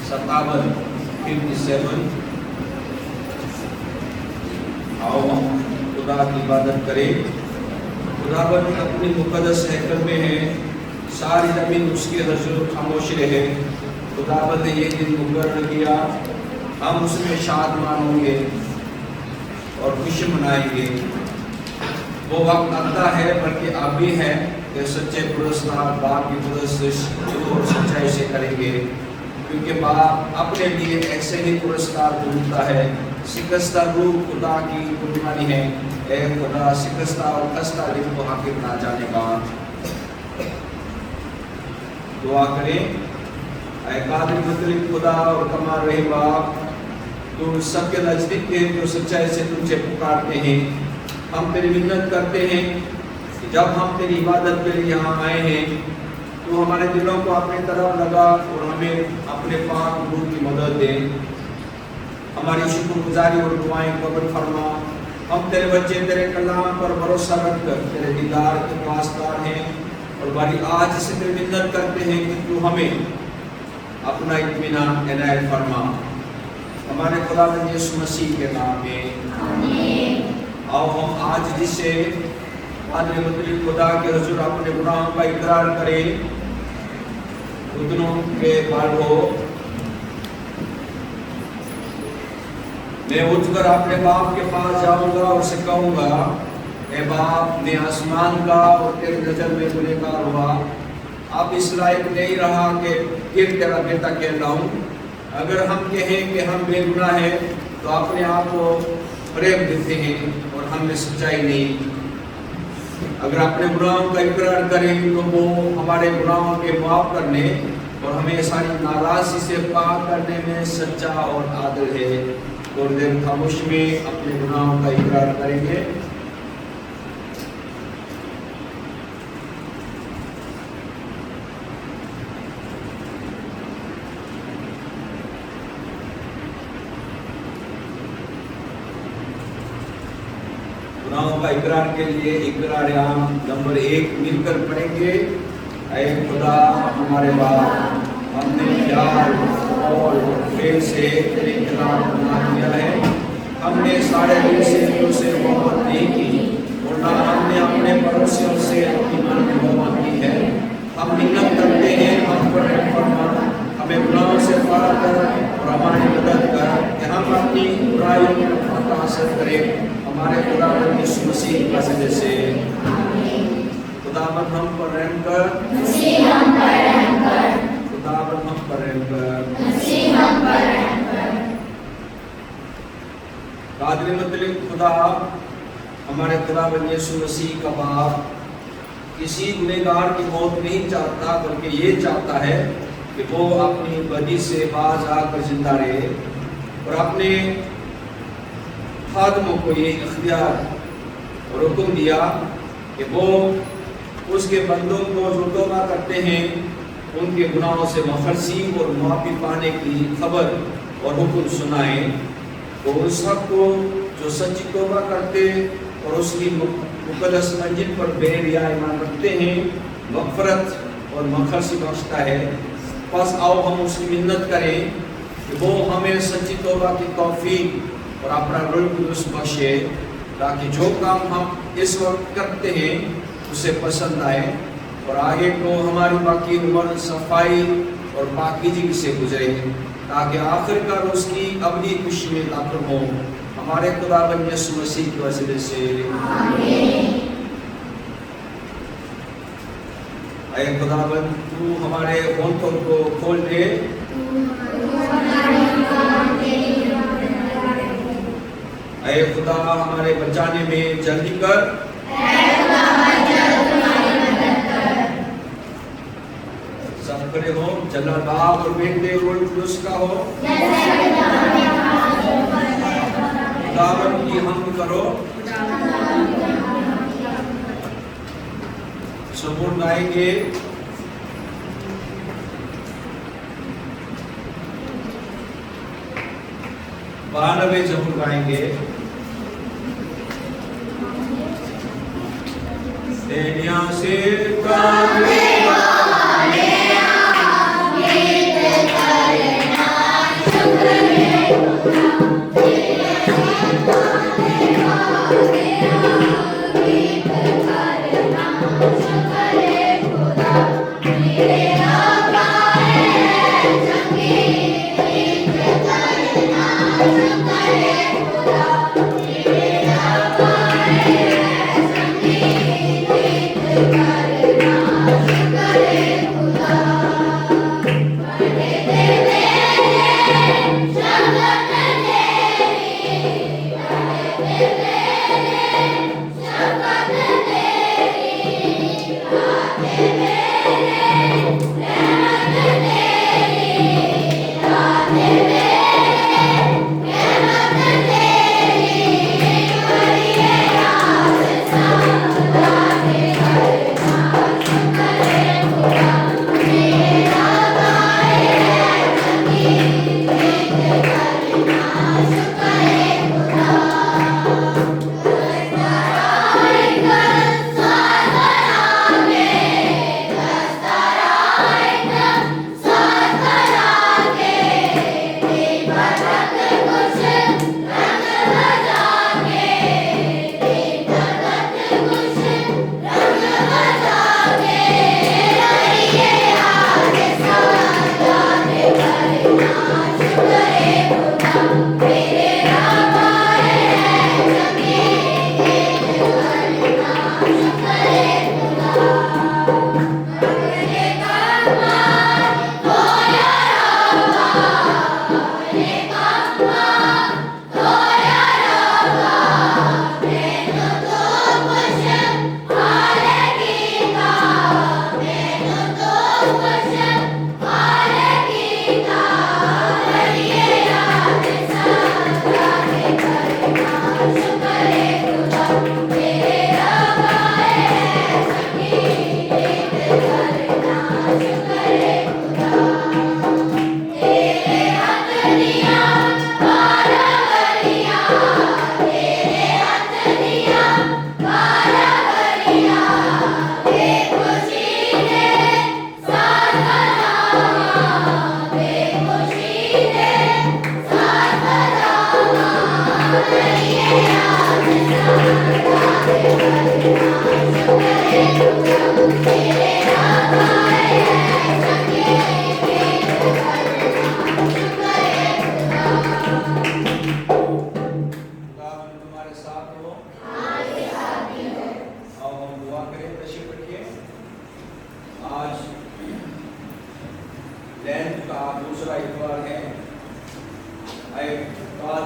57 आओ हम खुदा की इबादत करें। खुदाबंद अपनी मुकद्दस हैकल में है, सारी ज़मीन उसके हुज़ूर खामोश रहे। खुदाबंद ने ये दिन मुकर्रर किया, हम उसमें शादमान होंगे और खुशी मनाएंगे। वो वक्त आता है बल्कि अभी है कि सच्चे पुरस्कार बाप की मदद से और सच्चाई से करेंगे, क्योंकि बाप अपने लिए ऐसे ही पुरस्कार ढूंढता है। शिकस्ता रूह खुदा की कुर्बानी है, ए खुदा शिकस्ता और खस्ता दिल को हाकिम ना जानेगा। दुआ करें। ऐ कादिर मुतलिक खुदा और कमाल रहे बाप, तू सबके नजदीक है जो सच्चाई से तुझे पुकारते हैं। हम तेरी मिन्नत करते हैं कि जब हम तेरी इबादत के लिए यहाँ आए हैं तो हमारे दिलों को अपनी तरफ लगा और हमें अपने पाक रूह की मदद दे। हमारी शुक्रगुजारी और दुआएं कबूल फरमा। हम तेरे बच्चे तेरे कलाम पर भरोसा रखकर तेरे दीदार के वास्तार हैं और बड़ी आज से तेरी मिन्नत करते हैं कि तू हमें अपना इत्मीनान इनायत फरमा। हमारे खुदा यीशु मसीह के नाम में आमीन। आओ हम आज जिसे कादिर मुतलिक खुदा के हुज़ूर अपने गुनाहों का इकरार करें, घुटनों के बल हो। मैं उठकर अपने बाप के पास जाऊंगा और उसे कहूंगा, ए बाप, मैं आसमान का और तेरी नजर में गुनहगार हुआ। अब इस लायक नहीं रहा कि फिर तेरा बेटा कहलाऊं। अगर हम कहें कि हम बेगुनाह हैं तो अपने आप को प्रेम देते हैं और हम में सच्चाई नहीं। अगर अपने गुनाहों का इकरार करें तो वो हमारे गुनाहों के माफ करने और हमें सारी नाराज़गी से पाक करने में सच्चा और आदल है। और देर खामोश में अपने गुनाहों का इकरार करेंगे। गुनाहों का इकरार के लिए इकरार आम नंबर 1 मिलकर पढ़ेंगे। ऐ खुदा हमारे बाप, हमने प्यार और फेल से तेरे खिलाफ गुनाह किया है। हमने सारे दिल से तुझसे मोहब्बत नहीं की और ना हमने अपने पड़ोसियों से अपनी मन की मोहब्बत की है। हम मिन्नत करते हैं, हम पर रहम फरमा, हमें गुनाहों से पार कर और हमारी मदद कर कि हम अपनी बुराइयों को हासिल करें। हमारे खुदावंद यीशु मसीह के वसीले से खुदावंद हम पर रहम कर, खुदावंद हम पर रहम कर। कादिर मुतलिक खुदा हमारे खुदावंद यीशु मसीह का बाप किसी गुनहगार की मौत नहीं चाहता, बल्कि ये चाहता है कि वो अपनी बदी से बाज आकर जिंदा रहे। और अपने खादमों को ये इख्तियार और हुक्म दिया कि वो उसके बंदों को जो तौबा करते हैं उनके गुनाहों से मफरसी और माफ़ी पाने की खबर और हुक्म सुनाएं। तो उस सबको जो सच्ची तौबा करते और उसकी मुकद्दस मंजिल पर बेरिया ईमान रखते हैं, मग़फ़रत और मफरसी बख्शता है। बस आओ हम उसकी मिन्नत करें कि वो हमें सच्ची तौबा की तौफीक और अपना रूह कुदूस बख्शे, ताकि जो काम हम इस वक्त करते हैं उसे पसंद आए और आगे को हमारी बाकी उम्र सफाई और पाकीज़गी से गुजरे, ताकि आखिरकार उसकी अबदी खुशी में दाखिल हो। हमारे खुदावंद यीशु मसीह के वसीले से आमीन। ऐ खुदावंद, तू हमारे होंठों को खोल दे, ऐ खुदा हमारे बचाने में जल्दी कर, सब खड़े हो। जलाल बाप और बेटे रूह कुदूस का हो। खुदावंद की हम्द करो। सबूर गाएंगे। बानवे जबूर गाएंगे। तेरिया से काले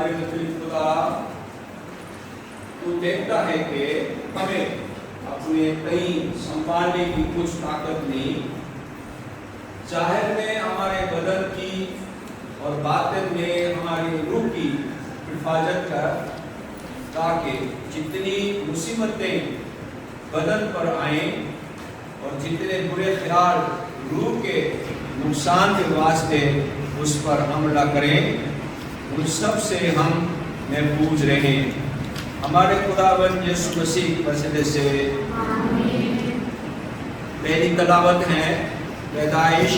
खुदा तू देखता है कि हमें अपने कई संभालने की कुछ ताकत नहीं, जाहिर में हमारे बदन की और बातिन में हमारी रूह की हिफाजत कर, ताकि जितनी मुसीबतें बदन पर आएं और जितने बुरे ख्याल रूह के नुकसान के वास्ते उस पर हमला करें, उन सब से हम महफूज रहें। हमारे खुदावंद यीशु मसीह के वसीले से पहली तलावत है पैदाइश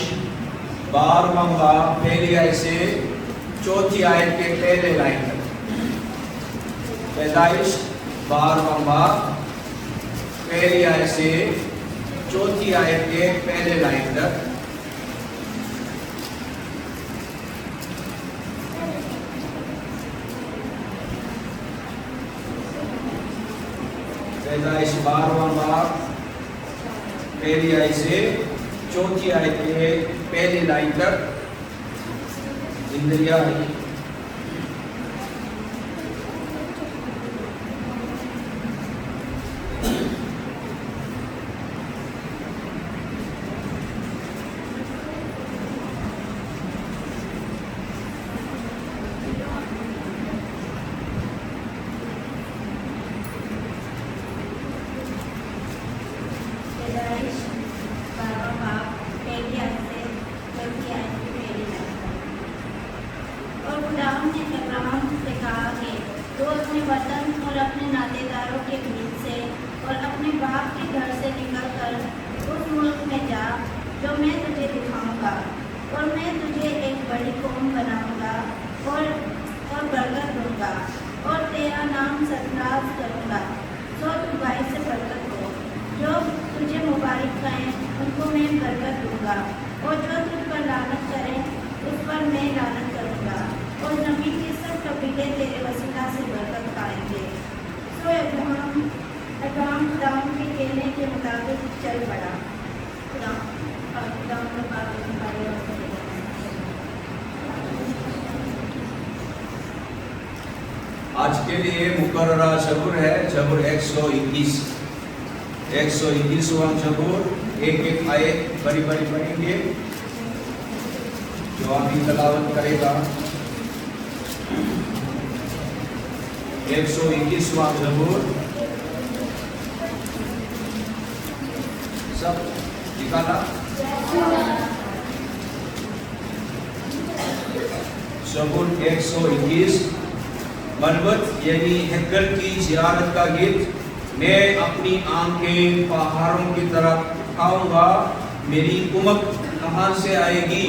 12वां बाब पहली आयत से 4थी आयत के पहले लाइन तक। पैदाइश 12वां बाब पहली आयत से 4थी आयत के पहले लाइन तक। पैदाइश 12वां बाब पहली आयत से 4थी आयत के पहली लाइन तक। इंद्रिया आज के लिए मुकर्ररा ज़बूर है ज़बूर 121वां ज़बूर। एक एक आयत बड़ी बड़ी पढ़ेंगे जो अभी तलावत करेगा। 121वां ज़बूर सब निकाला। ज़बूर 121 मरवत यानी हैकल की ज़ियारत का गीत। मैं अपनी आंखें पहाड़ों की तरफ उठाऊंगा, मेरी कुमक कहाँ से आएगी?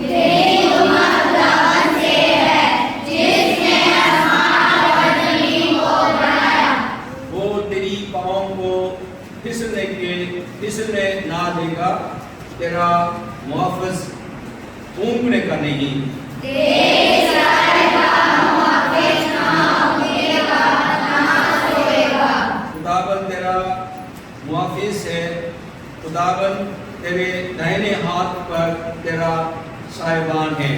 मेरी कुमक खुदावन से है, जिसने आसमान और ज़मीन को बनाया। वो तेरी पाँव को फिसलने ना देगा, तेरा मुआफ़िज़ ऊँघने का नहीं। खुदावन तेरा मुआफ़िज़ है, खुदावन तेरे दाहिने हाथ पर तेरा साहिबान है।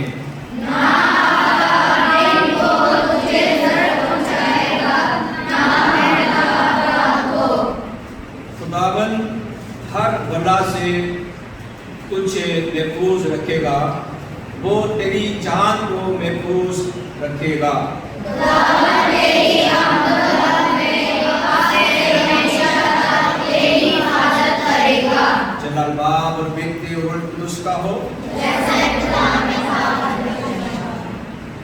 खुदावन हर बला से तुझे महफूज रखेगा, वो तेरी जान को महफूज रखेगा। जलाल बाप और बेटे और कुदुस का हो।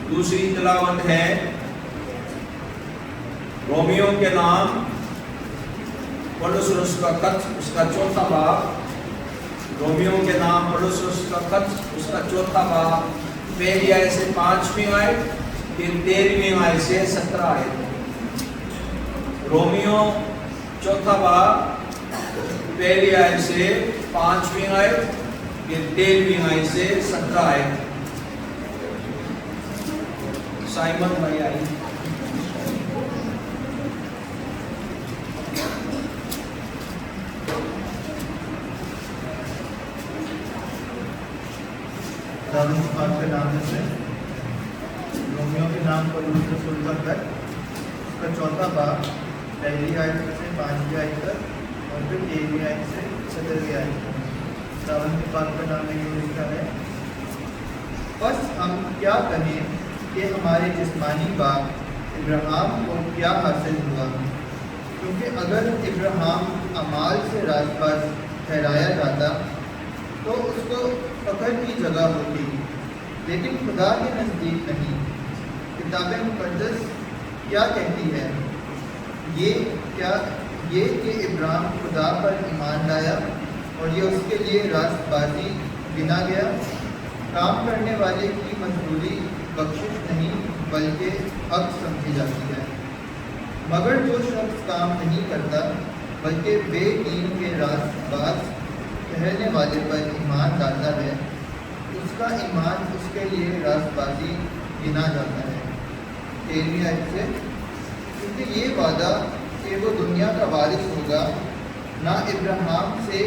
दूसरी तिलावत है रोमियो के नाम पौलुस उसका खत उसका 4था बाब। रोमियो के नाम पौलुस उसका खत उसका 4था बाब पहली आयत से 5वीं आयत, फिर 13वीं आयत से 17 आयत। रोमियो 4था बाब पहली आयत से 5वीं आयत, फिर 13वीं आयत से 17 आयत। साइमन भाई आई। दारुल पाक के नाम से रोमियो के नाम पौलुस रसूल का खत, उसका 4वां बाब, 1 आयत से 5 आयत तक और फिर 1 आयत से 17 आयत तक। दावन के पाक का नाम में लिखा है, बस हम क्या कहें कि हमारे जिस्मानी बाप इब्राहिम को क्या हासिल हुआ, क्योंकि अगर इब्राहिम अमाल से राजपास ठहराया जाता तो उसको फख्र की जगह होती, लेकिन खुदा के नज़दीक नहीं। किताब मुक़द्दस क्या कहती है? ये कि इब्राहिम खुदा पर ईमान लाया और ये उसके लिए रास्तबाजी गिना गया। काम करने वाले की मजदूरी बख्शिश नहीं बल्कि हक समझी जाती है। मगर जो शख्स काम नहीं करता बल्कि बेदीन के रास्तबाज ठहरने वाले पर ईमान लाता है, उसका ईमान उसके लिए रास्तबाजी गिना जाता है। 13वीं आयत से, क्योंकि ये वादा कि वो दुनिया का वारिस होगा ना इब्राहिम से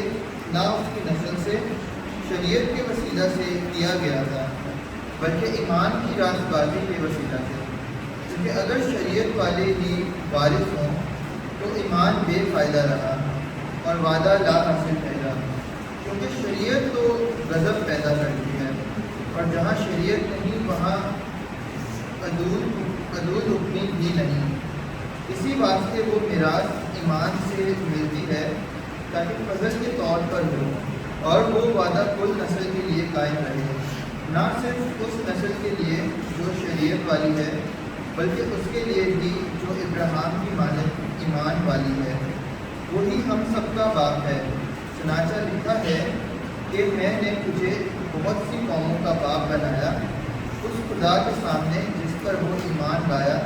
ना उसकी नस्ल से शरीयत के वसीला से किया गया था, बल्कि ईमान की रास्तबाजी के वसीला से। क्योंकि अगर शरीयत वाले ही वारिस हों तो ईमान बेफ़ायदा रहा और वादा ला हासिल ठहरा, क्योंकि शरीयत तो गज़ब पैदा करती है और जहाँ शरीयत नहीं वहाँ अदूल हुक्मी भी नहीं। इसी वास्ते वो मिरास ईमान से मिलती है ताकि फजल के तौर पर हो और वो वादा कुल नस्ल के लिए कायम रहे, ना सिर्फ उस नस्ल के लिए जो शरीयत वाली है बल्कि उसके लिए भी जो इब्राहिम की मानद ईमान वाली है। वही हम सबका बाप है। चुनाचा लिखा है कि मैंने तुझे बहुत सी कौमों का बाप बनाया, उस खुदा के सामने जिस पर वो ईमान लाया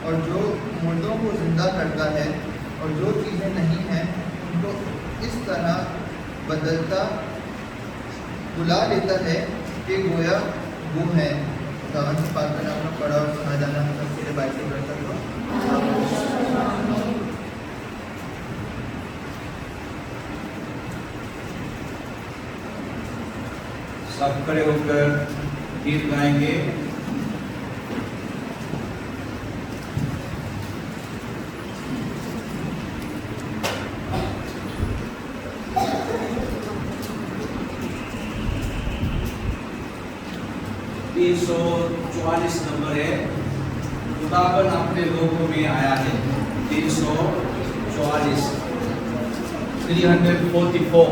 और जो मुर्दों को ज़िंदा करता है और जो चीज़ें नहीं हैं उनको इस तरह बदलता बुला लेता है कि गोया वो है। दावन से पाक का नाम पढ़ा और सुना जाना हम सबसे बाइक से करता था। सब खड़े होकर गीत गाएंगे। सौ 44 नंबर है, खुदाबंद अपने लोगों में आया है। 344 344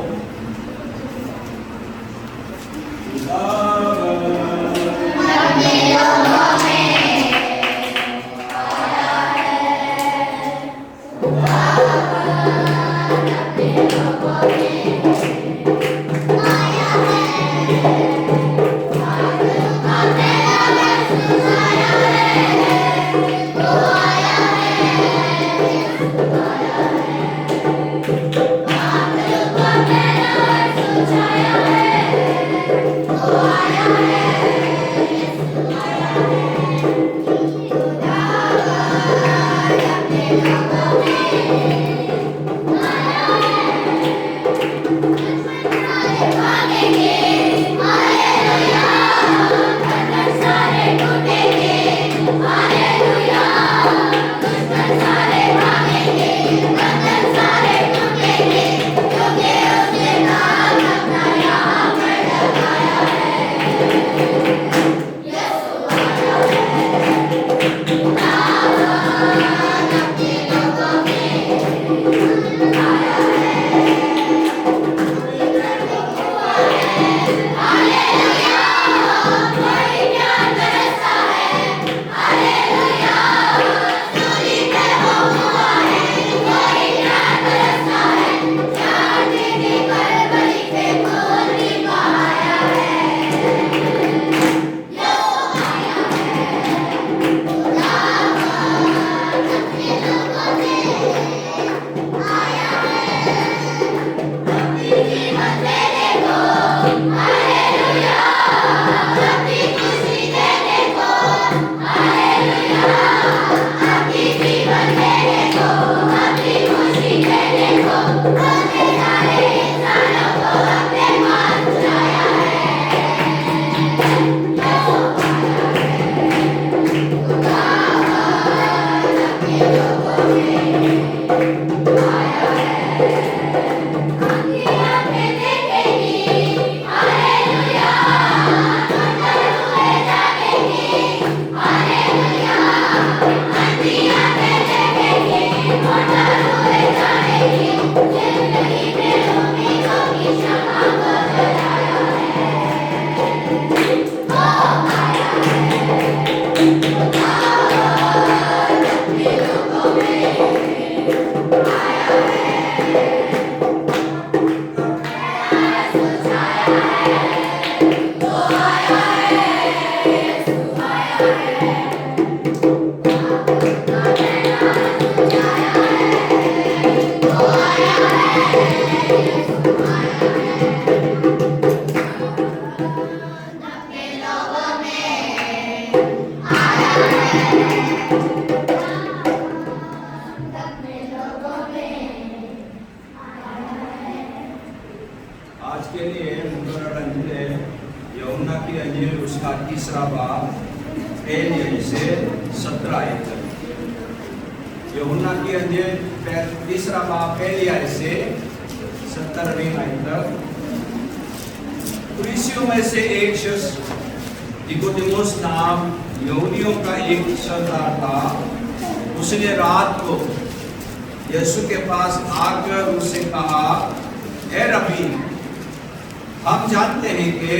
Oh का 3 बाब पहली आयत से 17 आयत तक। यूहन्ना की अंजील 3 बाब पहली आयत से 17वीं आयत तक। फरीसियों में से एक शख्स निकोदेमुस नाम यहूदियों का एक सरदार था। उसने रात को यीशु के पास आकर उससे कहा, हे रब्बी, हम जानते हैं कि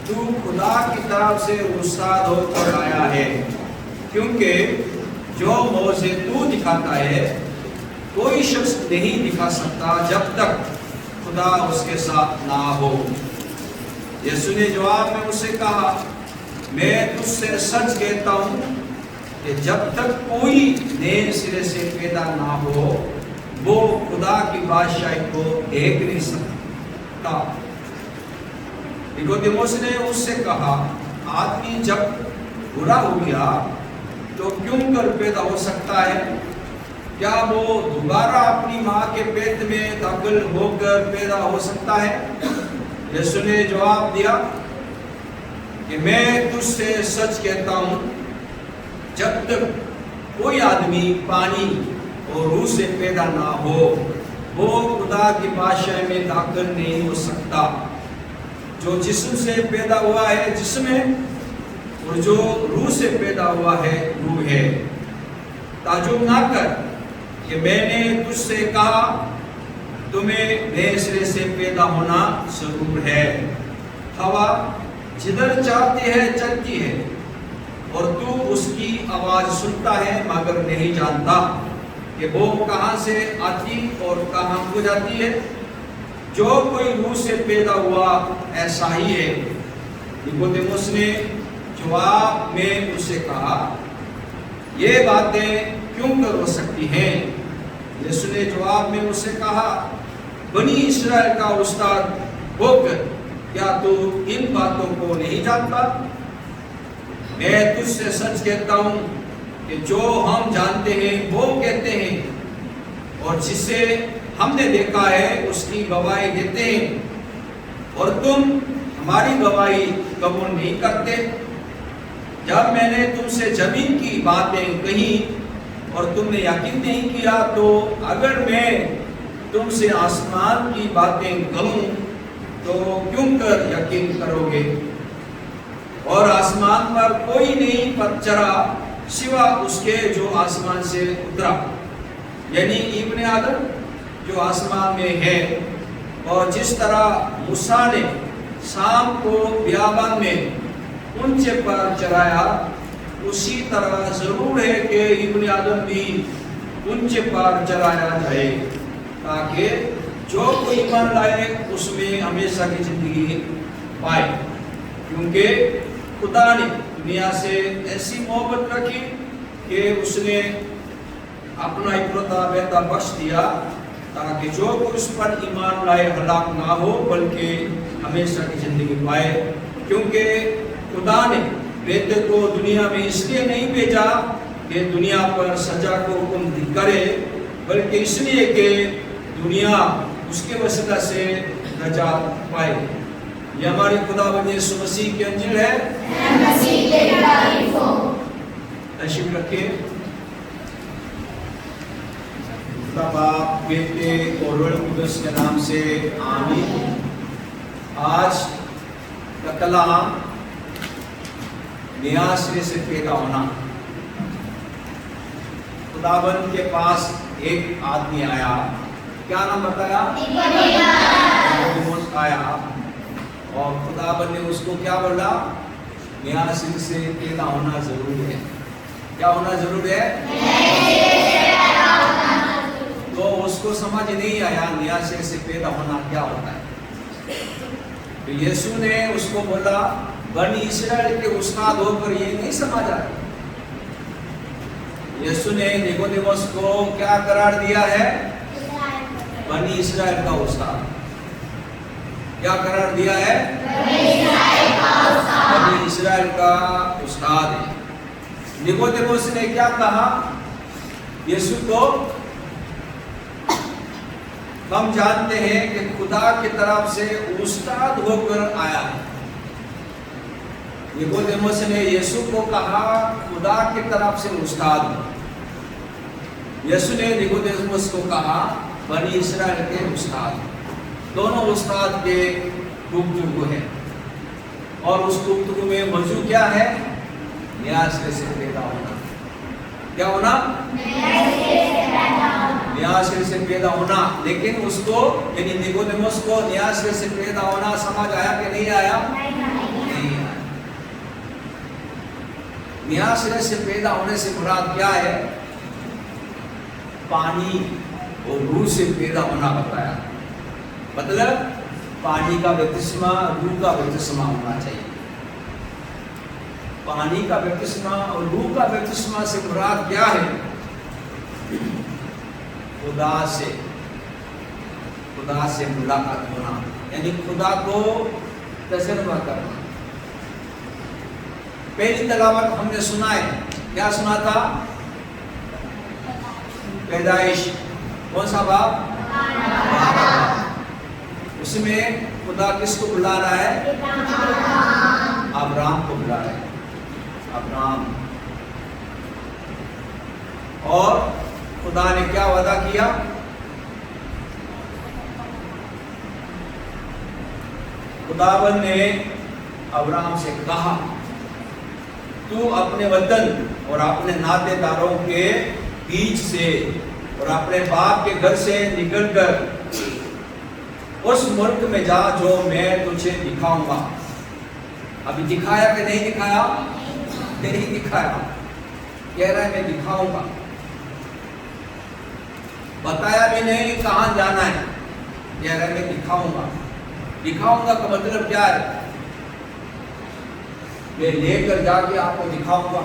तू खुदा की तरफ से उस्ताद होकर आया है, क्योंकि जो मोसे तू दिखाता है कोई शख्स नहीं दिखा सकता जब तक खुदा उसके साथ ना हो। यीशु ने जवाब में उससे कहा, मैं तुझसे सच कहता हूँ कि जब तक कोई नए सिरे से पैदा ना हो वो खुदा की बादशाही को देख नहीं सकता। निकोदेमुस ने उससे कहा, आदमी जब बुरा हो गया तो क्यों कर पैदा हो सकता है? क्या वो दोबारा अपनी माँ के पेट में दाखिल होकर पैदा हो सकता है? यीशु ने जवाब दिया कि मैं तुझसे सच कहता हूँ, जब तक कोई आदमी पानी और रूह से पैदा ना हो वो खुदा की बादशाही में दाखिल नहीं हो सकता। जो जिस्म से पैदा हुआ है जिस्म है, और जो रूह से पैदा हुआ है रूह है। ताजुब ना कर कि मैंने तुझसे कहा तुम्हें नए सिरे से पैदा होना जरूर है। हवा जिधर चाहती है चलती है और तू उसकी आवाज सुनता है मगर नहीं जानता कि वो कहाँ से आती और कहाँ को जाती है। जो कोई रूह से पैदा हुआ ऐसा ही है। निकोदेमुस ने जवाब में उससे कहा, ये बातें क्यों कर हो सकती हैं? यीशु ने जवाब में उससे कहा, बनी इस्राएल का उस्ताद होकर क्या तू इन बातों को नहीं जानता? मैं तुझसे सच कहता हूँ कि जो हम जानते हैं वो कहते हैं और जिसे हमने देखा है उसकी गवाही देते हैं और तुम हमारी गवाही कबूल नहीं करते। जब मैंने तुमसे जमीन की बातें कही और तुमने यकीन नहीं किया, तो अगर मैं तुमसे आसमान की बातें कहूँ तो क्यों कर यकीन करोगे? और आसमान पर कोई नहीं पर चढ़ा सिवा उसके जो आसमान से उतरा, यानी इब्ने आदम जो आसमान में है। और जिस तरह मूसा ने शाम को बियाबान में ऊंचे पर चढ़ाया, उसी तरह जरूर है कि इब्ने आदम भी ऊंचे पर चढ़ाया जाए, ताकि जो कोई ईमान लाए उसमें हमेशा की जिंदगी पाए। क्योंकि खुदा ने दुनिया से ऐसी मोहब्बत रखी कि उसने अपना इकलौता बेटा बख्श दिया, ताकि जो कोई उस पर ईमान लाए हलाक ना हो बल्कि हमेशा की जिंदगी पाए। क्योंकि खुदा ने बेटे को दुनिया में इसलिए नहीं भेजा कि दुनिया पर सजा को हुक्म करे, बल्कि इसलिए कि दुनिया उसके वसीला से नजात पाए। ये हमारे खुदावंद यीशु मसीह की अंजील है। तशरीफ रखिए। खुदा बाप, बेटे और रूह कुदस के नाम से आमीन। आज का कलाम नया सिरे से पैदा होना। खुदावंद के पास एक आदमी आया, क्या नाम बताया? निकोदेमुस आया और खुदावंद ने उसको क्या बोला? नया सिरे से पैदा होना जरूरी है। क्या होना जरूरी है? तो उसको समझ नहीं आया नया सिरे से पैदा होना क्या होता है। तो यीशु ने उसको बोला, बनी इस्राएल के उस्ताद होकर ये नहीं समझ आया। यीशु ने निकोदेमुस को क्या करार दिया है? बनी इस्राएल का उस्ताद। क्या करार दिया है? बनी इस्राएल का उस्ताद है। निकोदेमुस ने क्या कहा यीशु को? हम जानते हैं कि खुदा की तरफ से उस्ताद होकर आया है। निकोदेमुस ने यीशु को कहा खुदा की तरफ से उस्ताद। यीशु ने निकोदेमुस को कहा बनी इस्राएल के उस्ताद। दोनों उस्ताद के गुफ्तगू है और उस गुफ्तगू में मौजूद क्या है? न्यायाश्रय से पैदा होना। क्या होना? न्यायाश्रय से पैदा होना। लेकिन उसको यानी निकोदेमुस को न्यायाश्रय से पैदा होना समझ आया कि नहीं आया? नहीं आया। न्यायाश्रय से पैदा होने से मुराद क्या है? पानी और रूह से पैदा होना बताया। मतलब पानी का बपतिस्मा, रूह का बपतिस्मा होना चाहिए। पानी का बपतिस्मा और रूह का बपतिस्मा से मुराद क्या है? खुदा से मुलाकात होना, यानी खुदा को तजर्बा करना। पहली तलावत हमने सुना है, क्या सुना था? पैदाइश कौन सा बाब? उसमें खुदा किसको बुला रहा है? अब्राहम को बुला रहा है। अब्राहम, और खुदा ने क्या वादा किया? खुदावन ने अब्राहम से कहा तू अपने वतन और अपने नातेदारों के बीच से और अपने बाप के घर से निकलकर उस मुल्क में जा जो मैं तुझे दिखाऊंगा। अभी दिखाया कि नहीं दिखाया? नहीं दिखाया। कह रहा है मैं दिखाऊंगा। बताया भी नहीं कहां जाना है, कह रहा है मैं दिखाऊंगा। दिखाऊंगा का मतलब क्या है? मैं लेकर जाके आपको दिखाऊंगा।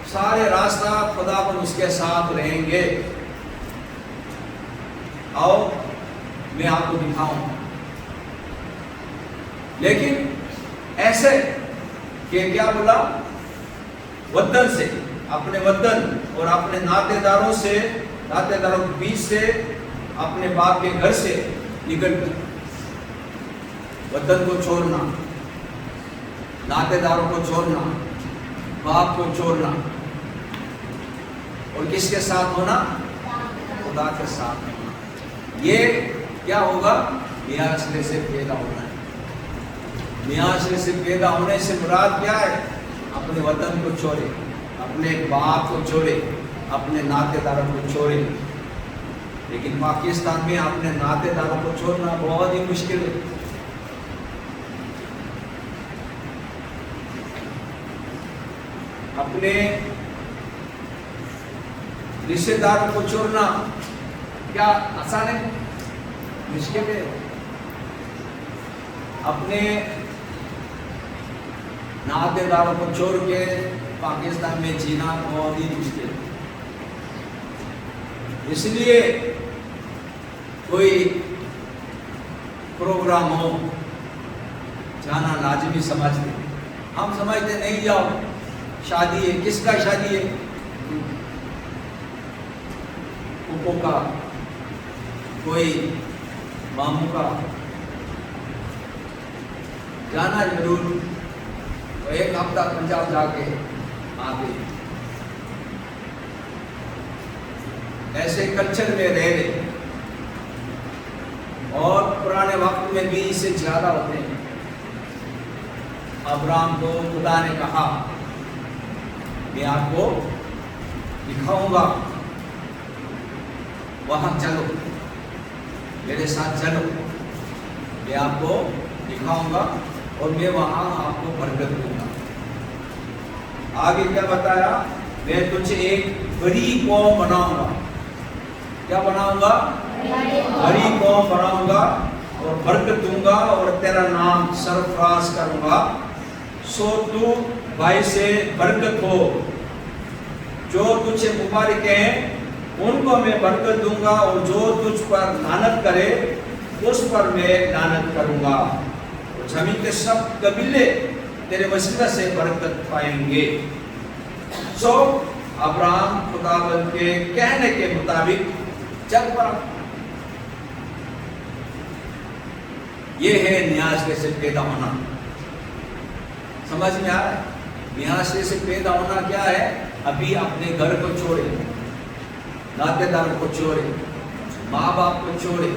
सारे रास्ता खुदावन उसके साथ रहेंगे। आओ मैं आपको दिखाऊंगा। लेकिन ऐसे कि क्या बोला? वतन से, अपने वतन और अपने नातेदारों के बीच से, अपने बाप के घर से निकल कर वतन को छोड़ना, नातेदारों को छोड़ना, बाप को छोड़ना, और किसके साथ होना? खुदा के साथ होना। ये क्या होगा? न्यायाश्रय से पैदा होना है। न्यायाश्रय से पैदा होने से मुराद क्या है? अपने वतन को छोड़े, अपने बाप को छोड़े, अपने नातेदारों को छोड़े। लेकिन पाकिस्तान में अपने नातेदारों को छोड़ना बहुत ही मुश्किल है। अपने रिश्तेदारों को छोड़ना क्या आसान है? मुश्किल है। अपने नातेदारों को छोड़ के पाकिस्तान में जीना बहुत ही मुश्किल है। इसलिए कोई प्रोग्राम हो जाना लाजमी समझते। हम समझते नहीं जाओ, शादी है। किसका शादी है? फूफो का, कोई मामू का। जाना जरूर, तो एक हफ्ता पंजाब जाके आते। ऐसे कल्चर में रह रहे, और पुराने वक्त में भी इससे ज्यादा होते हैं। अब्राहम को खुदा ने कहा मैं आपको दिखाऊंगा, वहां चलो, मेरे साथ चलो, मैं आपको दिखाऊंगा और मैं वहां आपको बरकत दूंगा। आगे क्या बताया? मैं तुझे एक बड़ी कौम बनाऊंगा। क्या बनाऊंगा? बड़ी कौम बनाऊंगा और बरकत दूंगा और तेरा नाम सरफराज करूंगा। सो तू भाई से बरकत हो। जो तुझे मुबारक हैं उनको मैं बरकत दूंगा, और जो तुझ पर लानत करे उस पर मैं लानत करूंगा। और जमीन के सब कबीले तेरे वसीला से बरकत पाएंगे। सो अब्राहम खुदावंद के कहने के मुताबिक चल पड़ा। ये है न्यायाश्रय से पैदा होना। समझ में आ रहा है? नियाशे से पैदा होना क्या है? अभी अपने घर को छोड़े, नातेदार को छोड़े, माँ बाप को छोड़े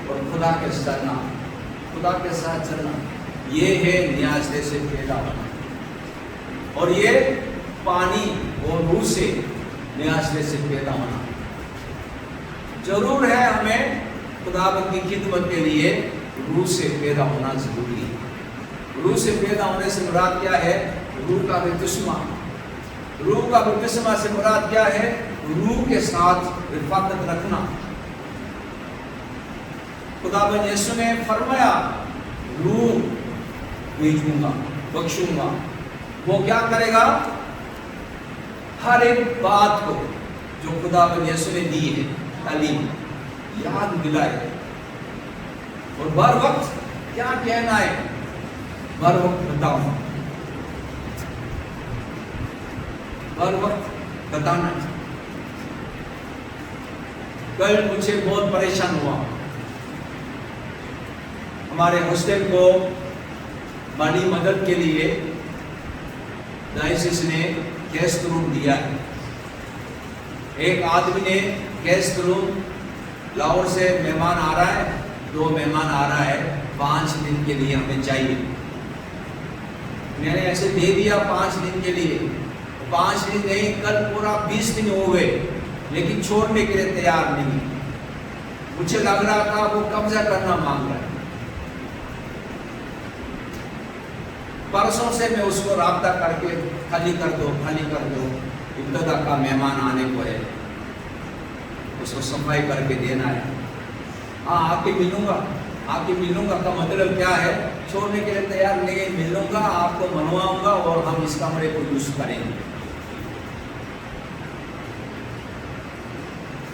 और खुदा के चलना, खुदा के साथ चलना, ये है नियाशे से पैदा होना। और ये पानी और रूह से नियाशे से पैदा होना। जरूर है हमें खुदावंद की खिदमत के लिए रूह से पैदा होना जरूरी है। रूह से पैदा होने से मुराद क्या है? रूह का बपतिस्मा। रूह का बपतिस्मा से मुराद क्या है? रूह के साथ रिफाकत रखना। खुदावंद यीशु ने फरमाया रूह भेजूंगा, बख्शूंगा। वो क्या करेगा? हर एक बात को जो खुदावंद यीशु ने दी है तालीम याद दिलाए, और हर वक्त क्या कहना है हर वक्त बताओ, हर वक्त बताना। कल मुझे बहुत परेशान हुआ, हमारे हॉस्टल को माली मदद के लिए डायसिस ने गेस्ट रूम दिया है। एक आदमी ने गेस्ट रूम, लाहौर से मेहमान आ रहा है, 2 मेहमान आ रहा है, 5 दिन के लिए हमें चाहिए। मैंने ऐसे दे दिया 5 दिन के लिए, 5 दिन नहीं, कल पूरा 20 दिन हो गए, लेकिन छोड़ने के लिए तैयार नहीं। मुझे लग रहा था वो कब्जा करना मांग रहा है। परसों से मैं उसको राब्ता करके खाली कर दो, खाली कर दो, इब्तिदा का मेहमान आने को है, उसको सफाई करके देना है। हाँ, आके मिलूंगा, आके मिलूंगा का मतलब क्या है? छोड़ने के लिए तैयार नहीं, मिलूंगा, आपको मनवाऊंगा और हम इस कमरे को यूज करेंगे।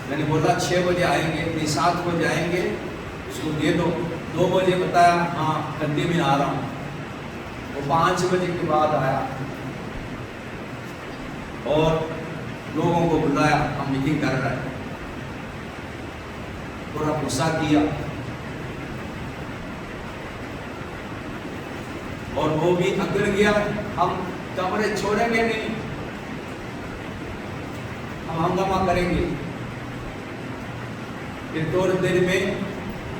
मैंने बोला 6 बजे आएंगे, नहीं 7 बजे आएंगे, उसको दे दो। 2 बजे बताया हाँ गड्ढे में आ रहा हूँ। वो 5 बजे के बाद आया और लोगों को बुलाया, हम मीटिंग कर रहे हैं। थोड़ा गुस्सा किया और वो भी अकड़ गया, हम कमरे छोड़ेंगे नहीं, हम हंगामा करेंगे। फिर थोड़ी देर में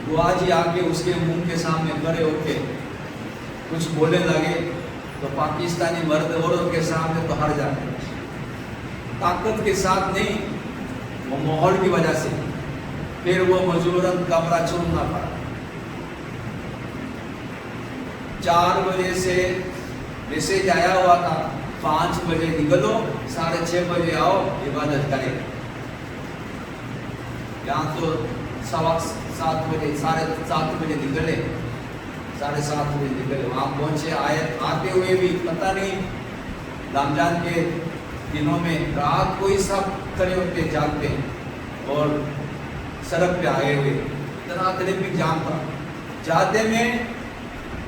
बुआ जी आके उसके मुंह के सामने खड़े होके कुछ बोलने लगे, तो पाकिस्तानी मर्द औरत के सामने तो हार जाते, ताकत के साथ नहीं, वो माहौल की वजह से। फिर वो मजबूरन कमरा छोड़ना पड़ा। 4 बजे से मैसेज आया हुआ था 5 बजे निकलो, 6:30 बजे आओ, इबादत करें। यहाँ तो 7:15 बजे, 7:30 बजे निकले, 7:30 बजे निकले, वहाँ पहुँचे। आते हुए भी पता नहीं, रमजान के दिनों में रात को ही सब खड़े होते जागते हैं और सड़क पे आए हुए, इतना ट्रैफिक जाम था। जाते में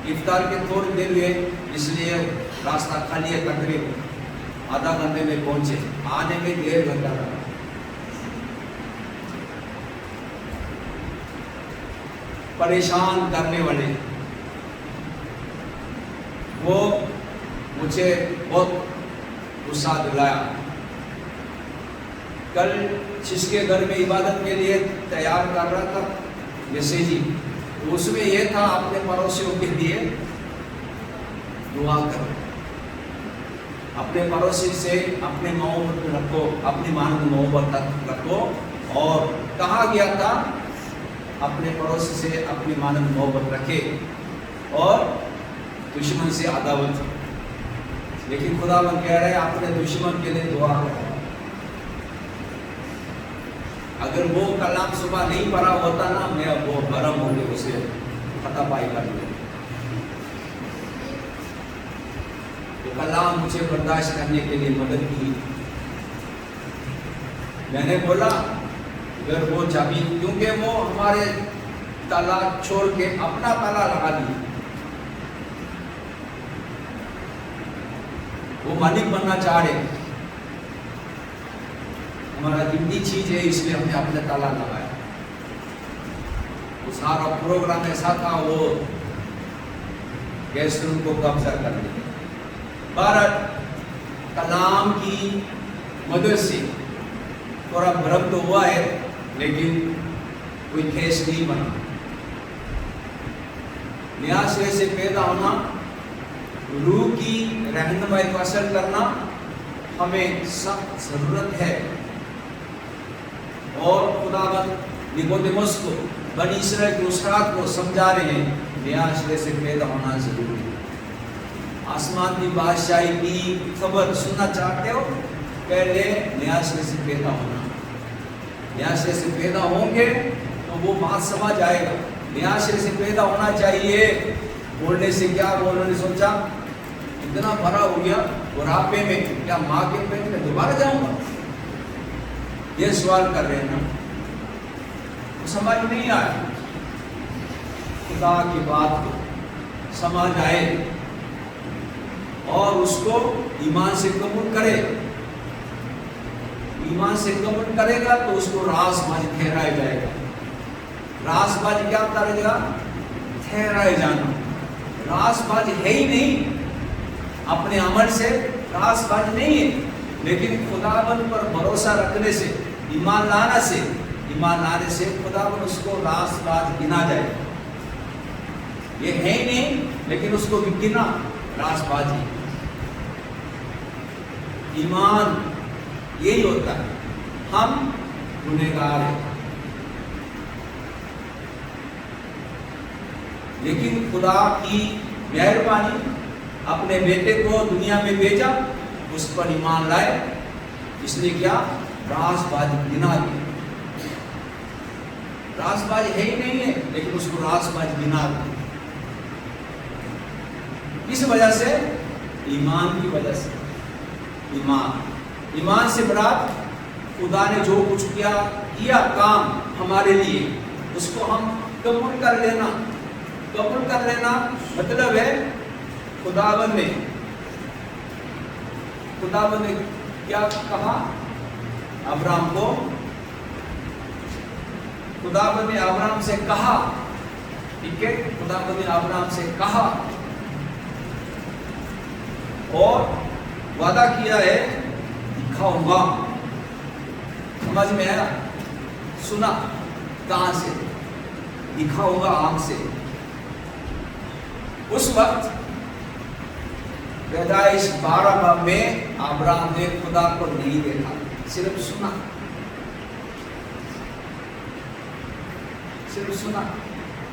इफ्तार के थोड़ी देर हुए, इसलिए रास्ता खाली है, तकरीबन आधा घंटे में पहुंचे, आने में 1.5 घंटा लगा। परेशान करने वाले वो मुझे बहुत गुस्सा दिलाया। कल जिसके घर में इबादत के लिए तैयार कर रहा था मैसेज ही, उसमें यह था अपने पड़ोसियों के लिए दुआ करो, अपने पड़ोसी से अपने मोहब्बत रखो, अपनी मानव मोहब्बत रखो। और कहा गया था अपने पड़ोसी से अपनी मानव मोहब्बत रखे और दुश्मन से अदावत। लेकिन खुदावंद कह रहे हैं अपने दुश्मन के लिए दुआ करो। अगर वो कलाम सुबह नहीं पढ़ा होता ना, मैं वो भरम होके उसे खतापाई कर ले। तो कलाम मुझे बर्दाश्त करने के लिए मदद की। मैंने बोला अगर वो चाबी, क्योंकि वो हमारे ताला छोड़ के अपना ताला लगा दिया, वो मालिक बनना चाह रहे, हमारा कीमती चीज है इसलिए हमने अपने ताला लगाया। वो सारा प्रोग्राम ऐसा था, वो गेस्ट रूम को कब्जा कर लिया। भारत कलाम की मदद से थोड़ा भ्रम तो हुआ है, लेकिन कोई केस नहीं बना। नया सिरे से पैदा होना, रूह की रहनुमाई को असर करना हमें सख्त जरूरत है। और खुदावंद निकोदेमुस को, बनी इस्राएल के उस्ताद को समझा रहे हैं, नया सिरे से पैदा होना जरूरी है। आसमान की बादशाही की खबर सुनना चाहते हो, पहले नया सिरे से पैदा होना। नया सिरे से पैदा होंगे तो वो बात समझ आएगा। नया सिरे से पैदा होना चाहिए। बोलने से क्या, बोलने ने सोचा इतना भरा हो गया बुढ़ापे में, क्या माँ के पेट में दोबारा जाऊंगा? ये सवाल कर रहे हैं ना, तो समझ नहीं आया। खुदा की बात को समझ आए और उसको ईमान से कबूल करे। ईमान से कबूल करेगा तो उसको रासबाज ठहराया जाएगा। रासबाज क्या करेगा? ठहराए जाना। रासबाज है ही नहीं, अपने अमल से रासबाज नहीं है, लेकिन खुदाबंद पर भरोसा रखने से, ईमान लाने से खुदाबंद उसको रासबाज गिना जाएगा। ये है ही नहीं, लेकिन उसको भी गिना रासबाजी। ईमान यही होता है। हम गुनहगार हैं, लेकिन खुदा की मेहरबानी, अपने बेटे को दुनिया में भेजा, उस पर ईमान लाए, इसलिए क्या? रासबाज गिना दिया। रासबाज है ही नहीं है, लेकिन उसको रासबाज गिना दिया। इस वजह से, ईमान की वजह से। ईमान से मुराद खुदा ने जो कुछ किया काम हमारे लिए, उसको हम कबूल कर लेना। कबूल कर लेना मतलब है खुदावंद ने क्या कहा अब्राहम को? खुदावंद ने अब्राहम से कहा, ठीक है, खुदावंद ने अब्राहम से कहा और वादा किया है, दिखाऊंगा। समझ में आया? सुना कहां से? दिखाऊंगा आंख से। उस वक्त पैदाइश 12 में अब्राहम ने खुदा को नहीं देखा, सिर्फ सुना।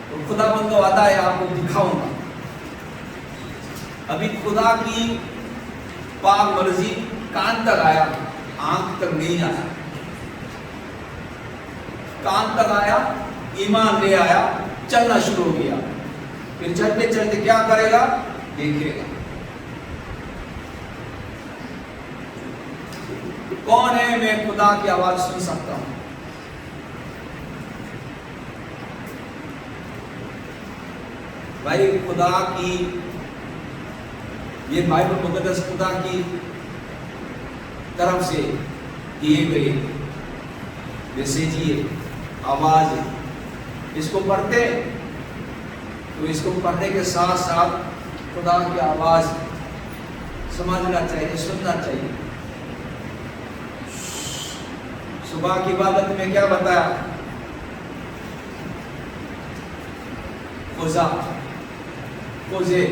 तो खुदाबंद का वादा है, आपको दिखाऊंगा। अभी खुदा की पाक मर्जी कान तक आया, आंख तक नहीं आया। कान तक आया, ईमान ले आया, चलना शुरू हो गया। फिर चलते चलते क्या करेगा? देखेगा। कौन है मैं खुदा की आवाज सुन सकता हूं? भाई खुदा की, ये बाइबल मुकद्दस खुदा की तरफ से दिए गए मैसेज, आवाज है। इसको पढ़ते तो इसको पढ़ने के साथ साथ खुदा की आवाज समझना चाहिए, सुनना चाहिए। सुबह की इबादत में क्या बताया? खोजे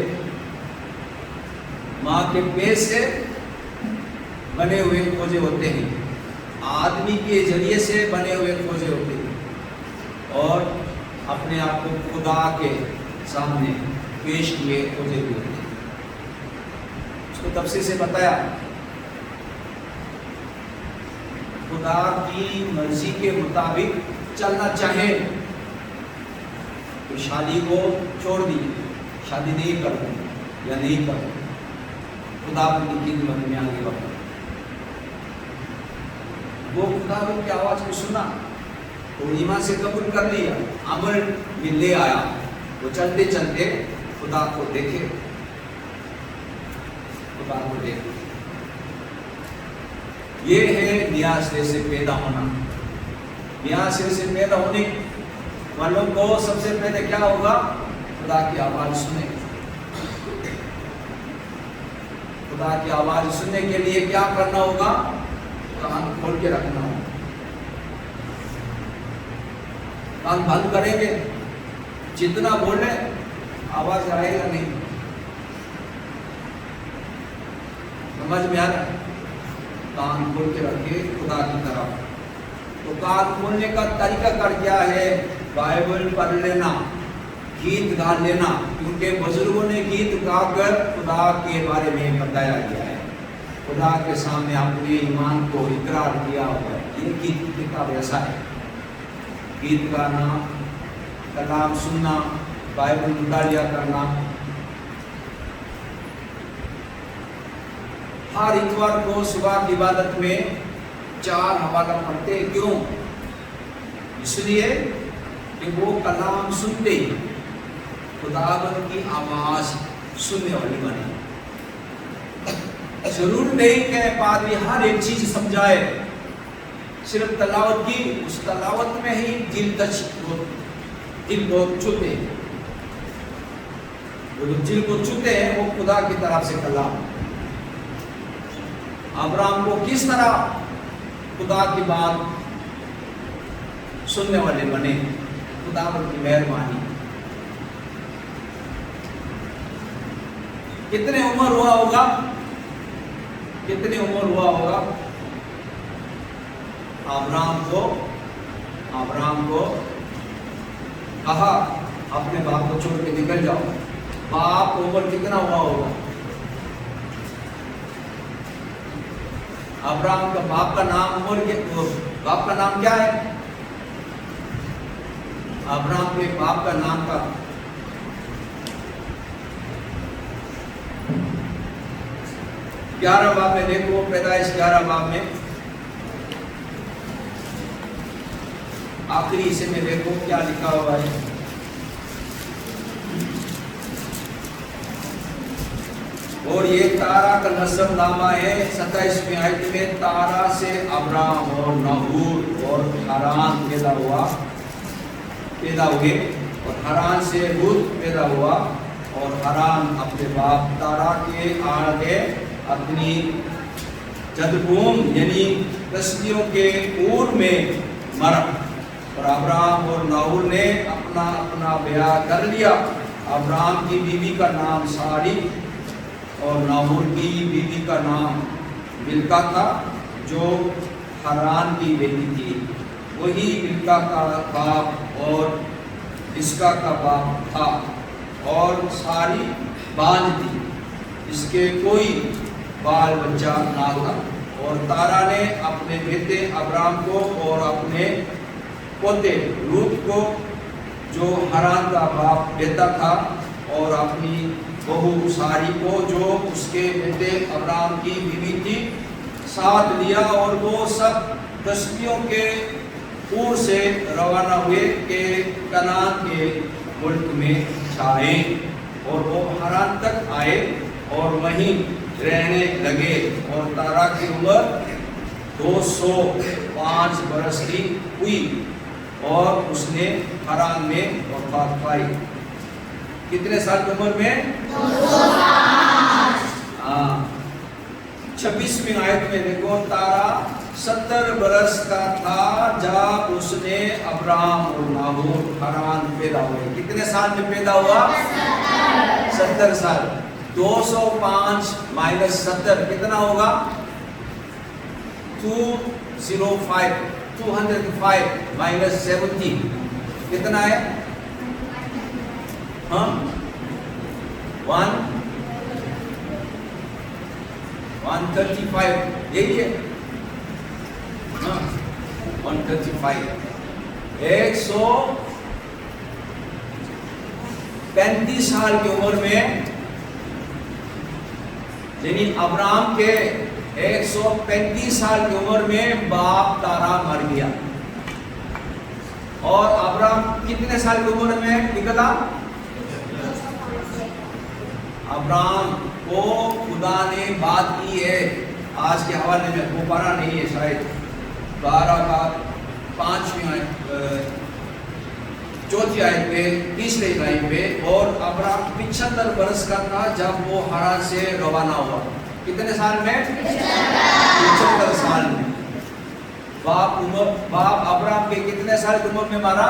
माँ के पेट से बने हुए खोजे होते हैं, आदमी के जरिए से बने हुए खोजे होते हैं, और अपने आप को खुदा के सामने पेश किए खोजे हुए होते हैं। उसको तफसील से बताया। खुदा की मर्जी के मुताबिक चलना चाहे तो शादी को छोड़ दी, शादी नहीं कर या नहीं कर, खुदा की खिदमत में आगे बढ़ा। वो खुदा की आवाज को सुना, तो ईमान से कबूल कर लिया, अमल में ले आया। वो चलते चलते खुदा को देखे, खुदा को देखे। ये है नया सिरे से पैदा होना। नया सिरे से पैदा होने वालों को सबसे पहले क्या होगा? खुदा की आवाज सुने, خدا کی آواز سننے کے لیے کیا کرنا ہوگا؟ کان کھول کے رکھنا ہوگا. کان بند کریں گے جتنا بولے آواز آئے گا نہیں. سمجھ میں آ رہا ہے؟ کان کھول کے رکھے خدا کی طرف. تو کان کھولنے کا طریقہ کار کیا ہے؟ بائبل پڑھ لینا، گیت گا لینا، کیونکہ بزرگوں نے گیت گا کر خدا کے بارے میں بتایا گیا ہے. خدا کے سامنے اپنے ایمان کو اقرار کیا ہوا ہے. یہ گیت کی کتاب ایسا ہے. گیت گانا، کلام سننا، بائبل مطالعہ کرنا. ہر اتوار کو صبح کی عبادت میں 4 حوالہ پڑھتے. کیوں؟ اس لیے کہ وہ کلام سنتے خداوند کی آواز سننے والی بنے. ضرور نہیں کہ پادری ہر ایک چیز سمجھائے، صرف تلاوت کی، اس تلاوت میں ہی دل کو چھوتے ہیں. وہ دل کو چھوتے ہیں وہ خدا کی طرف سے کلام. ابراہیم کو کس طرح خدا کی بات سننے والے بنے؟ خداوند کی مہربانی. کتنے عمر ہوا ہوگا؟ کتنے عمر ہوا ہوگا ابراہیم کو کہا اپنے باپ کو چھوڑ کے نکل جاؤ. باپ عمر کتنا ہوا ہوگا؟ ابراہیم کا باپ کا نام باپ کا نام کیا ہے؟ ابراہیم کے باپ کا نام کا 11 باب میں دیکھو، پیدائش 11 باب میں آخری حصے میں دیکھو کیا لکھا ہوا ہے. اور یہ تارا کا نسب نامہ ہے. 27ویں آیت میں تارا سے ابراہیم اور ناہور اور حران پیدا ہوئے اور حران سے لوط پیدا ہوا. اور حران اپنے باپ تارا کے آگے اپنی جدبوم یعنی کشتیوں کے اور میں مرا. اور ابراہیم اور ناہور نے اپنا بیاہ کر لیا. ابراہیم کی بیوی کا نام ساری اور ناہور کی بیوی کا نام ملکا تھا جو حران کی بیٹی تھی. وہی ملکا کا باپ اور اسکا کا باپ تھا. اور ساری بانجھ تھی، اس کے کوئی بال بچہ نہ تھا. اور تارا نے اپنے بیٹے ابراہیم کو اور اپنے پوتے لوط کو جو حران کا باپ بیٹا تھا اور اپنی بہو ساری کو جو اس کے بیٹے ابراہیم کی بیوی تھی ساتھ لیا. اور وہ سب کشتیوں کے اور سے روانہ ہوئے کہ کنعان کے ملک میں چھائے. اور وہ حران تک آئے اور وہیں رہنے لگے. اور تارا کی عمر 205 برس کی ہوئی اور اس نے حران میں وفات پائی. کتنے سال کی عمر میں؟ 26ویں آیت میں دیکھو تارا 70 برس کا تھا جب اس نے ابراہیم اور ناہور حران پیدا ہوئے. کتنے سال میں پیدا ہوا؟ 70 سال. 205 مائنس 70 کتنا ہوگا؟ 205 مائنس 70 کتنا ہے؟ 135 یہی ہے 135. 135 سال کی عمر میں یعنی ابراہیم کے 135 سال کی عمر میں باپ تارا مر گیا. اور ابراہیم کتنے سال کی عمر میں نکلا؟ ابراہیم کو خدا نے بات کی ہے. آج کے حوالے میں وہ پڑھا نہیں ہے شاید 12 کا 5ویں آیت 4تھی آیت پہ 3ری لائن پہ. اور ابراہیم 75 برس کا تھا جب وہ حران سے روانہ ہوا. कितने साल में? 75 साल में। बाप अब्राहम के कितने साल की उम्र में मारा?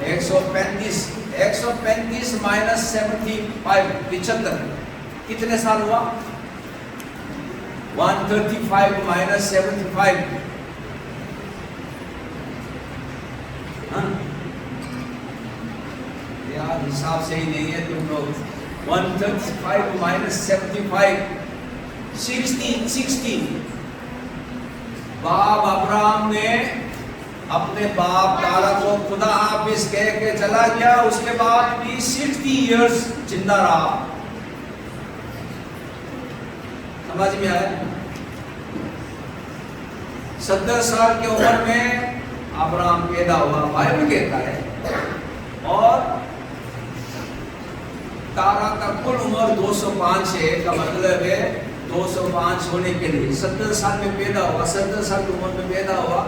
135। 135 माइनस 75, 75 कितने साल हुआ? 135 माइनस 75, यार हिसाब सही नहीं है तुम लोग। 135 माइनस 75, 16। बाप अब्राहम ने अपने बाप तारा को खुदा हाफिज कह के चला गया, उसके बाद भी 60 इयर्स जिंदा रहा। समझ में आया? 70 साल की उम्र में अब्राहम पैदा हुआ, बाइबल कहता है। और तारा का कुल उम्र 205 है, का मतलब है 205 होने के लिए 70 साल में पैदा हुआ, 70 साल की उम्र में पैदा हुआ,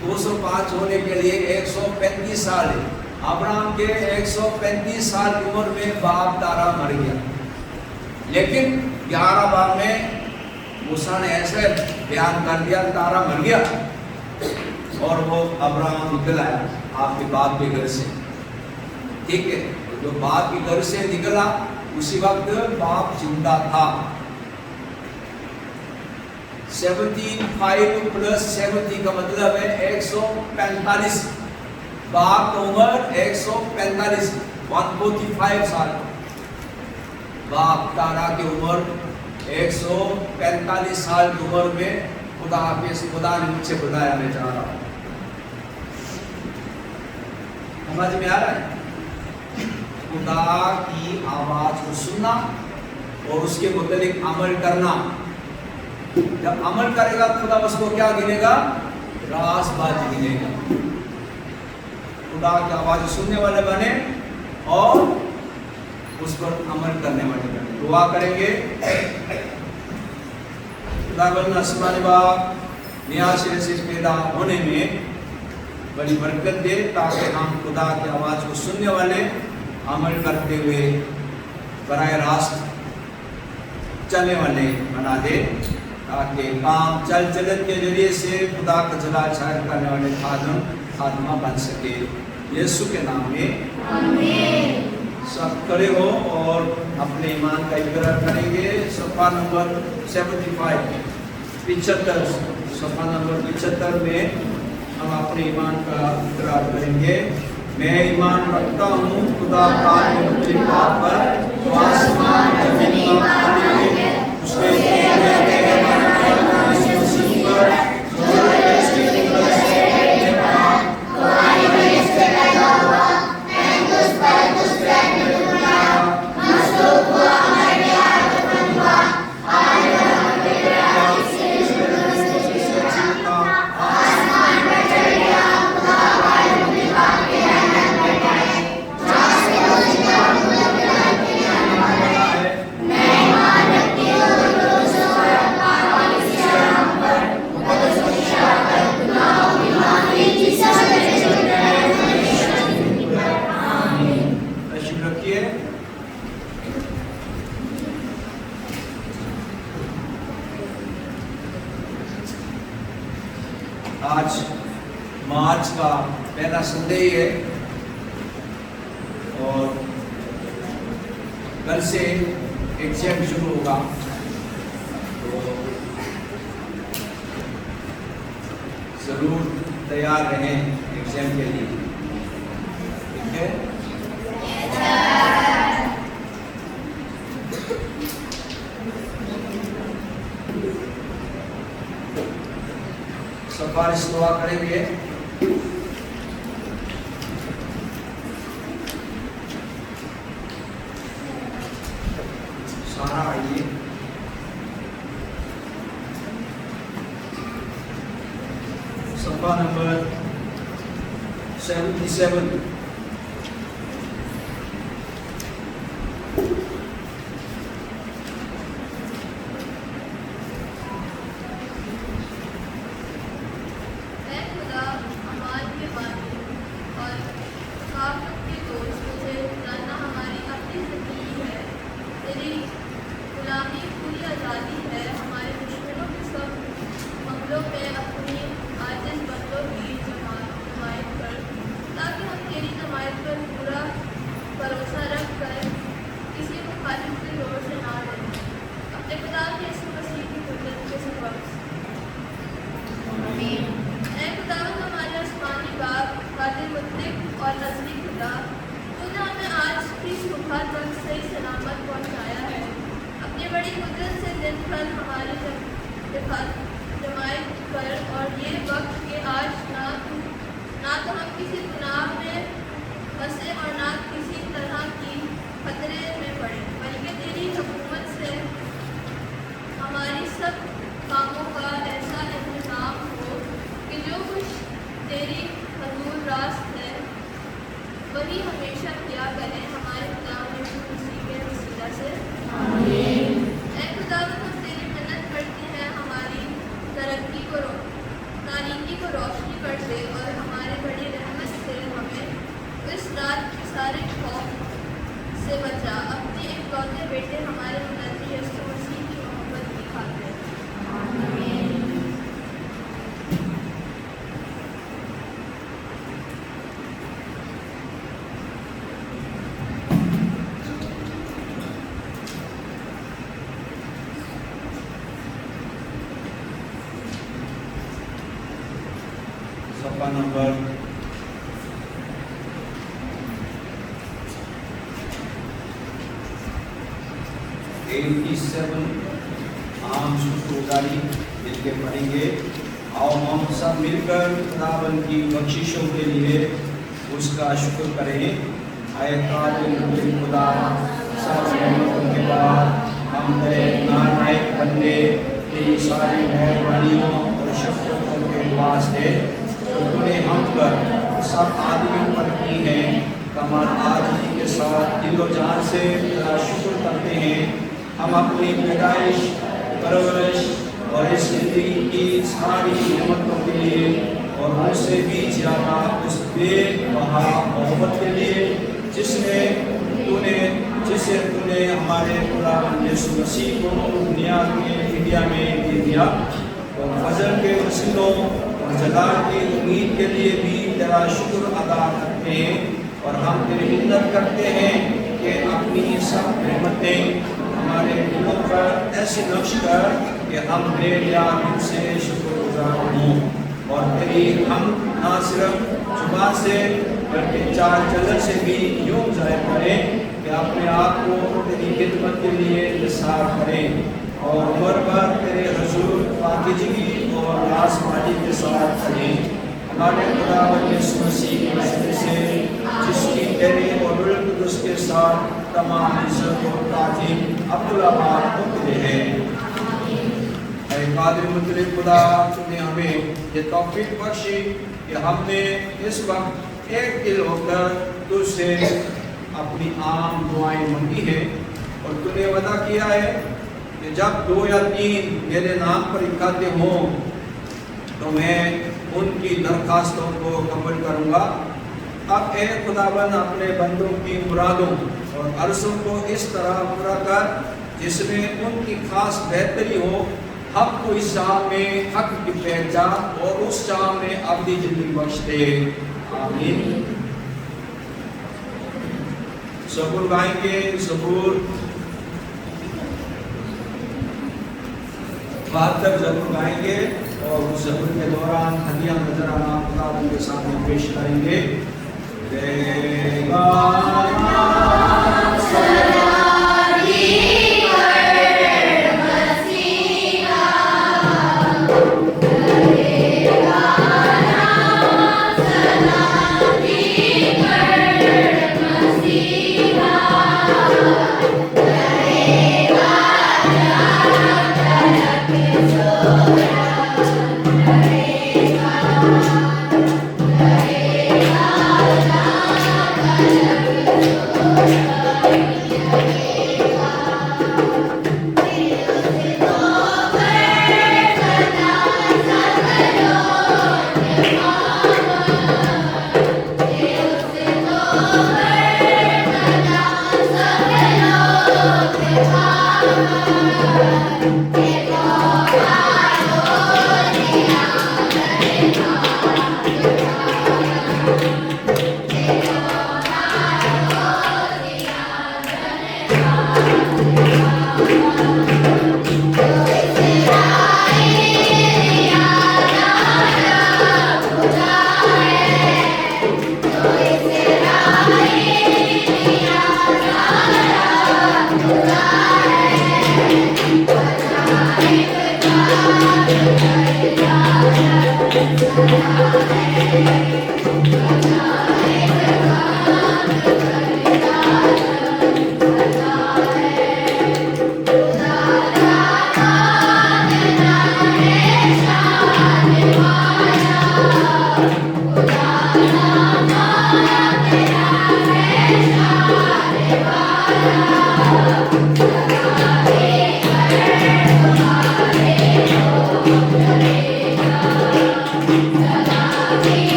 205 होने के लिए 135 साल है। अब्राहम के 135 साल की उम्र में बाप तारा मर गया। लेकिन 11 बार में मूसा ने ऐसे बयान कर दिया तारा मर गया, और वो अब्राहम निकल आया आपके बाप के घर से। ठीक है, जो बाप के घर से निकला उसी वक्त बाप जिंदा था। 75 प्लस 70 का मतलब है 145। बाप की उम्र 145, 145 साल। बाप तारा की उम्र 145 साल की उम्र में खुदा ने मुझसे बुलाया, मैं जा रहा हूं। समझ में आ रहा है? खुदा की आवाज को सुनना और उसके मुताबिक अमल करना। जब अमल करेगा खुदा उसको क्या गिनेगा? रासबाज गिनेगा। खुदा की आवाज सुनने वाले बने और उस पर अमल करने वाले बने। दुआ करेंगे। खुदा बल्ला आसमानी बाप नया सिरे से पैदा होने में बड़ी बरकत दे, ताकि हम खुदा की आवाज को सुनने वाले, अमल करते हुए बराह रास्त चलने वाले बना दे, ताकि काम चल चलत के जरिए से खुदा का जलाल शायर करने वाले खादमा बन सके। यीशु के नाम में आमीन। सब खड़े हो और अपने ईमान का इकरार करेंगे। सफ़ा नंबर 75, 75, सफ़ा नंबर 75 में हम अपने ईमान का इकरार करेंगे। मैं ईमान रखता हूँ खुदा का पर, आसमान जमीन का मालिक है, उसके आज मार्च का पहला संडे है और कल से एग्जाम शुरू होगा, तो जरूर तैयार रहें एग्जाम के लिए। ठीक है? सिफारिश दुआ करेंगे। सारा आइए। सफा नंबर 77। गुलामी पूरी आज़ादी जमाए कर और ये वक्त के आज ना तो हम किसी गुनाह में फंसे और ना किसी तरह की खतरे में पड़े, बल्कि तेरी हुकूमत से हमारी सब कामों का ऐसा इंतजाम हो कि जो कुछ तेरी हजूर रास्त है वही हमेशा किया करें, हमारे खुदा यीशु मसीह के वसीला से आमीन। ऐ खुदा, हम तेरी मिन्नत करते हैं, हमारी तारीकी को रोशनी कर दे और हमारे बड़ी रहमत से हमें इस रात के सारे खौफ से बचा, अपने इकलौते बेटे हमारे मुनव्वर यीशु मसीह की मोहब्बत की खातिर आमीन। सफ़ा नंबर 87 आम शुक्रगुजारी मिलके पढ़ेंगे। आओ हम सब मिलकर खुदावंद की बख्शिशों के लिए उसका शुक्र करें। आए काबिल खुदा, सब रहमतों के बाद हम तेरे नालायक बंदे तेरी सारी मेहरबानियों और शफ़क़तों के वास्ते जो तूने हम पर सब आदमियों पर की है, कमाल आदमी के साथ दिलो जान से तेरा शुक्र करते हैं। हम अपनी पैदाइश, परवरिश और इस जिंदगी की सारी नेमतों के लिए और उससे भी ज़्यादा उस बेबहा मोहब्बत के लिए जिसे तूने हमारे खुदावंद यीशु मसीह को दुनिया के इंडिया में दे दिया, और फजल के वसीलों और जलाल की उम्मीद के लिए भी तेरा शुक्र अदा करते हैं। और हम तेरी मिन्नत करते हैं कि अपनी सब रहमतें हमारे दिलों पर ऐसे नक्श कर कि हम बेयाद से शुक्रगुजार हों, और तेरी हम ना सिर्फ जुबान से बल्कि चाल चलन से भी यूँ जाहिर करें कि अपने आप को तेरी खिदमत के लिए निसार करें और उम्र भर तेरे हजूर पाकीज़गी और आसमानी के साथ करें। हमारे खुदावंद यीशु मसीह के वसीले से जिसकी तेरे और रूह कुद्दूस के साथ तमाम इज़्ज़त और ताज़ीम अब्दुल्लाह होते हैं। ऐ कादिर मुतलिक खुदा, तूने हमें ये तौफीक बख्शी कि हमने इस वक्त एक दिल होकर तुझसे अपनी आम दुआएं मांगी है, और तूने वादा किया है कि जब 2 या 3 मेरे नाम पर इकट्ठे हों तो मैं उनकी दरखास्तों को कबूल करूँगा। अब ए खुदाबंद, अपने बंदों की मुरादों और अर्ज़ों को इस तरह पूरा कर जिसमें उनकी खास बेहतरी हो। हक को इस शाम में हक की पहचान और उस शाम में अब्दी जिंदगी बख्श दे, आमीन। ज़बूर गाएंगे, ज़बूर 72 ज़बूर गाएंगे, और उस ज़बूर के दौरान हदिया नजराना खुदावंद के सामने पेश करेंगे।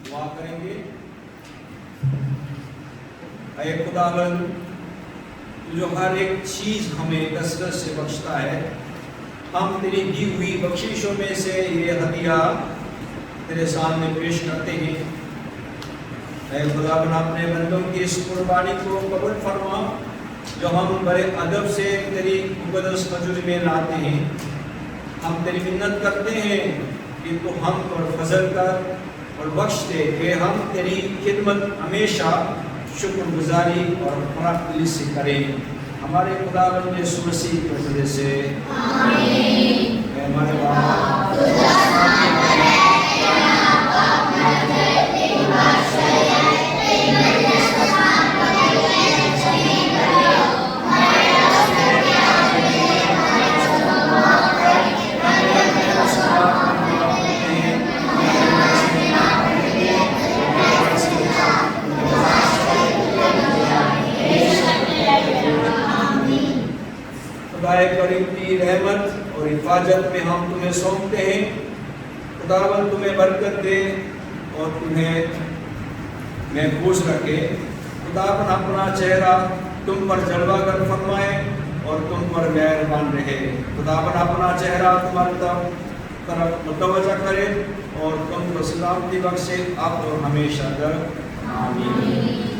दुआ करेंगे। ऐ खुदावंद, तू जो हर एक चीज हमें कसरत से बख्शता है, हम तेरी दी हुई बख्शिशों में से ये हदिया तेरे सामने पेश करते हैं। ऐ खुदावंद, अपने बंदों की इस कुर्बानी को कबूल फरमा जो हम बड़े अदब से तेरी मुकद्दस हजूर में लाते हैं। हम तेरी मिन्नत करते हैं कि तू हम पर फजल कर और बख्श दे कि हम तेरी खिदमत हमेशा शुक्रगुजारी और फराख से करें। हमारे खुदावंद यीशु मसीह के वजह से आमीन। हमारे करीम की रहमत और हिफाजत में हम तुम्हें सौंपते हैं। खुदावंद तुम्हें बरकत दे और तुम्हें महफूज रखे। खुदावंद अपना चेहरा तुम पर जलवा कर फरमाए और तुम पर मेहरबान रहे। खुदावंद अपना चेहरा तुम्हारी तरफ मुतवज्जा करे और तुम को सलामती बख्शे अब और हमेशा तक। आमीन।